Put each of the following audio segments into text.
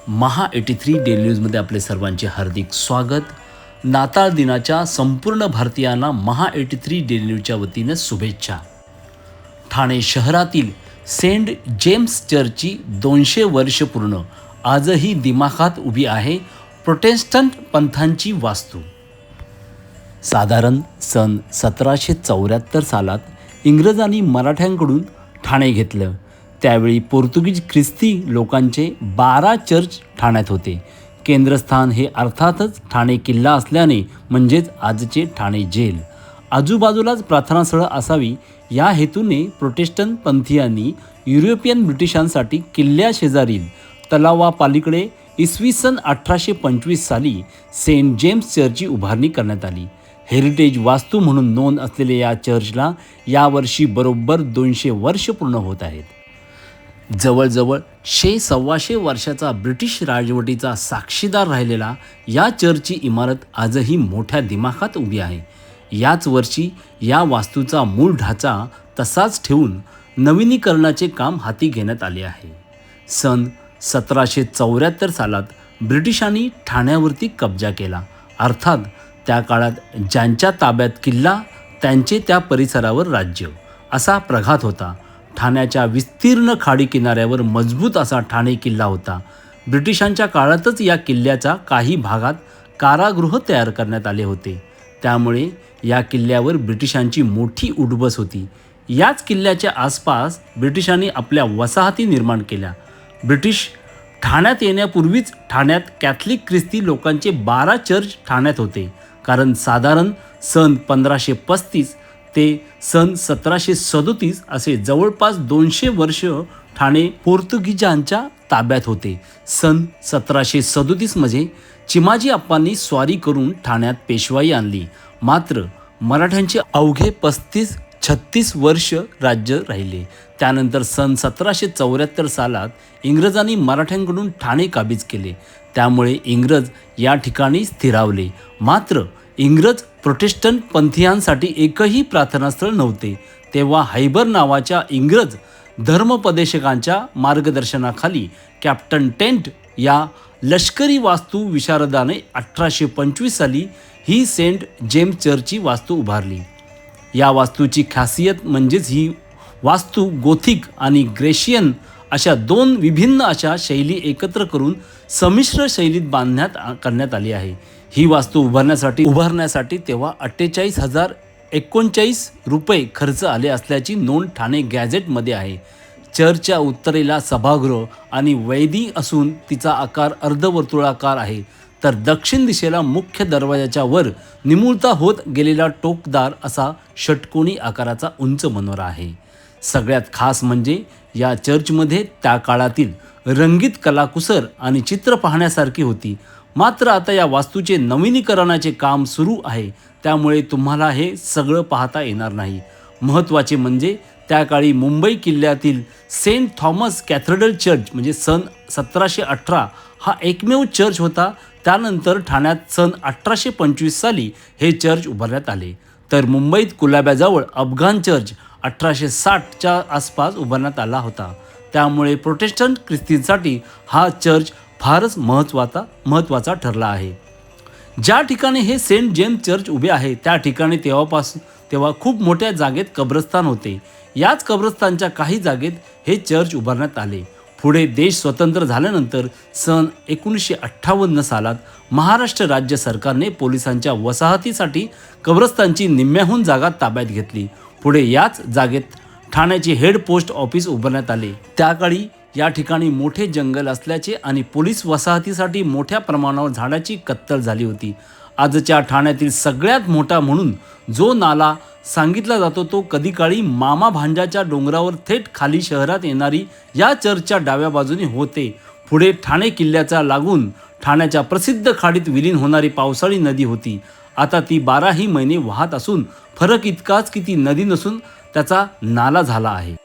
महा 83 daily न्यूजमध्ये आपले सर्वांचे हार्दिक स्वागत. नाताळ दिनाच्या संपूर्ण भारतीयांना महा 83 डेली न्यूजच्या वतीने शुभेच्छा. ठाणे शहरातील सेंट जेम्स चर्चची 200 वर्ष पूर्ण. आजही दिमाखात उभी आहे प्रोटेस्टंट पंथांची वास्तू. साधारण सन 1774 सालात इंग्रजांनी मराठ्यांकडून ठाणे घेतलं. त्यावेळी पोर्तुगीज ख्रिस्ती लोकांचे 12 चर्च ठाण्यात होते. केंद्रस्थान हे अर्थातच ठाणे किल्ला असल्याने म्हणजेच आजचे ठाणे जेल. आजूबाजूलाच प्रार्थनास्थळं असावी या हेतूने प्रोटेस्टंट पंथीयांनी युरोपियन ब्रिटिशांसाठी किल्ल्याशेजारील तलावापलीकडे इसवी सन 1825 साली सेंट जेम्स चर्चची उभारणी करण्यात आली. हेरिटेज वास्तू म्हणून नोंद असलेल्या या चर्चला यावर्षी बरोबर 200 वर्ष पूर्ण होत आहेत. जवळजवळ 100-125 वर्षाचा ब्रिटिश राजवटीचा साक्षीदार राहिलेला या चर्चची इमारत आजही मोठ्या दिमाखात उभी आहे. याच वर्षी या वास्तूचा मूळ ढाचा तसाच ठेवून नवीनीकरणाचे काम हाती घेण्यात आले आहे. सन 1774 सालात ब्रिटिशांनी ठाण्यावरती कब्जा केला. अर्थात त्या काळात ज्यांच्या ताब्यात किल्ला त्यांचे त्या परिसरावर राज्य असा प्रघात होता. ठाण्याच्या विस्तीर्ण खाडी किनाऱ्यावर मजबूत असा ठाणे किल्ला होता. ब्रिटिशांच्या काळातच या किल्ल्याच्या काही भागात कारागृह तयार करण्यात आले होते. त्यामुळे या किल्ल्यावर ब्रिटिशांची मोठी उठबस होती. याच किल्ल्याच्या आसपास ब्रिटिशांनी आपल्या वसाहती निर्माण केल्या. ब्रिटिश ठाण्यात येण्यापूर्वीच ठाण्यात कॅथलिक ख्रिस्ती लोकांचे 12 चर्च ठाण्यात होते. कारण साधारण सन 1535 ते सन 1737 असे जवळपास 200 वर्ष ठाणे पोर्तुगीजांच्या ताब्यात होते. सन 1737 मध्ये चिमाजी अप्पांनी स्वारी करून ठाण्यात पेशवाई आणली. मात्र मराठ्यांचे अवघे 35-36 वर्ष राज्य राहिले. त्यानंतर सन 1774 सालात इंग्रजांनी मराठ्यांकडून ठाणे काबीज केले. त्यामुळे इंग्रज या ठिकाणी स्थिरावले. मात्र इंग्रज प्रोटेस्टंट पंथीयांसाठी एकही प्रार्थनास्थळ नव्हते. तेव्हा हैबर नावाच्या इंग्रज धर्मोपदेशकांच्या मार्गदर्शनाखाली कॅप्टन टेंट या लष्करी वास्तू विशारदाने 1825 साली ही सेंट जेम्स चर्चची वास्तू उभारली. या वास्तूची खासियत म्हणजेच ही वास्तू गोथिक आणि ग्रेशियन अशा 2 विभिन्न अशा शैली एकत्र करून संमिश्र शैलीत करण्यात आली आहे. ही वास्तू उभारण्यासाठी तेव्हा 48,039 रुपये खर्च आले असल्याची नोंद ठाणे गॅझेटमध्ये आहे. चर्चच्या उत्तरेला सभागृह आणि वेदी असून तिचा आकार अर्धवर्तुळाकार आहे. तर दक्षिण दिशेला मुख्य दरवाजाच्या वर निमुळता होत गेलेला टोकदार असा षटकोनी आकाराचा उंच मनोरा आहे. सगळ्यात खास म्हणजे या चर्चमध्ये त्या काळातील रंगीत कलाकुसर आणि चित्र पाहण्यासारखी होती. मात्र आता या वास्तूचे नवीनीकरणाचे काम सुरू आहे. त्यामुळे तुम्हाला हे सगळं पाहता येणार नाही. महत्त्वाचे म्हणजे त्या काळी मुंबई किल्ल्यातील सेंट थॉमस कॅथेड्रल चर्च म्हणजे सन 1718 हा एकमेव चर्च होता. त्यानंतर ठाण्यात सन 1825 साली हे चर्च उभारण्यात आले. तर मुंबईत कुलाब्याजवळ अफगाण चर्च 1860च्या आसपास उभारण्यात आला होता. त्यामुळे प्रोटेस्टंट ख्रिस्तींसाठी हा चर्च फारच महत्त्वाचा ठरला आहे. ज्या ठिकाणी हे सेंट जेम्स चर्च उभे आहे त्या ठिकाणी तेव्हा खूप मोठ्या जागेत कब्रस्तान होते. याच कब्रस्तानच्या काही जागेत हे चर्च उभारण्यात आले. पुढे देश स्वतंत्र झाल्यानंतर सन 1958 सालात महाराष्ट्र राज्य सरकारने पोलिसांच्या वसाहतीसाठी कब्रस्तानची निम्म्याहून जागा ताब्यात घेतली. पुढे याच जागेत ठाण्याचे हेड पोस्ट ऑफिस उभारण्यात आले. त्याकाळी या ठिकाणी मोठे जंगल असल्याचे आणि पोलीस वसाहतीसाठी मोठ्या प्रमाणावर झाडाची कत्तल झाली होती. आजच्या ठाण्यातील सगळ्यात मोठा म्हणून जो नाला सांगितला जातो तो कधी काळी मामा भांजाच्या डोंगरावर थेट खाली शहरात येणारी या चर्चच्या डाव्या बाजूने होते. पुढे ठाणे किल्ल्याचा लागून ठाण्याच्या प्रसिद्ध खाडीत विलीन होणारी पावसाळी नदी होती. आता ती 12ही महिने वाहत असून फरक इतकाच की ती नदी नसून त्याचा नाला झाला आहे.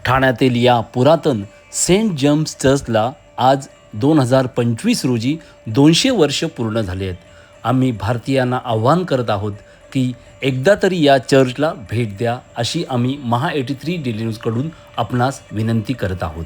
ठाण्यातील या पुरातन सेंट जेम्स चर्चला आज 2025 रोजी 200 वर्ष पूर्ण झाले आहेत. आम्ही भारतीयांना आव्हान करत आहोत की एकदा तरी या चर्चला भेट द्या अशी आम्ही महा 83 डेली न्यूजकडून आपणास विनंती करत आहोत.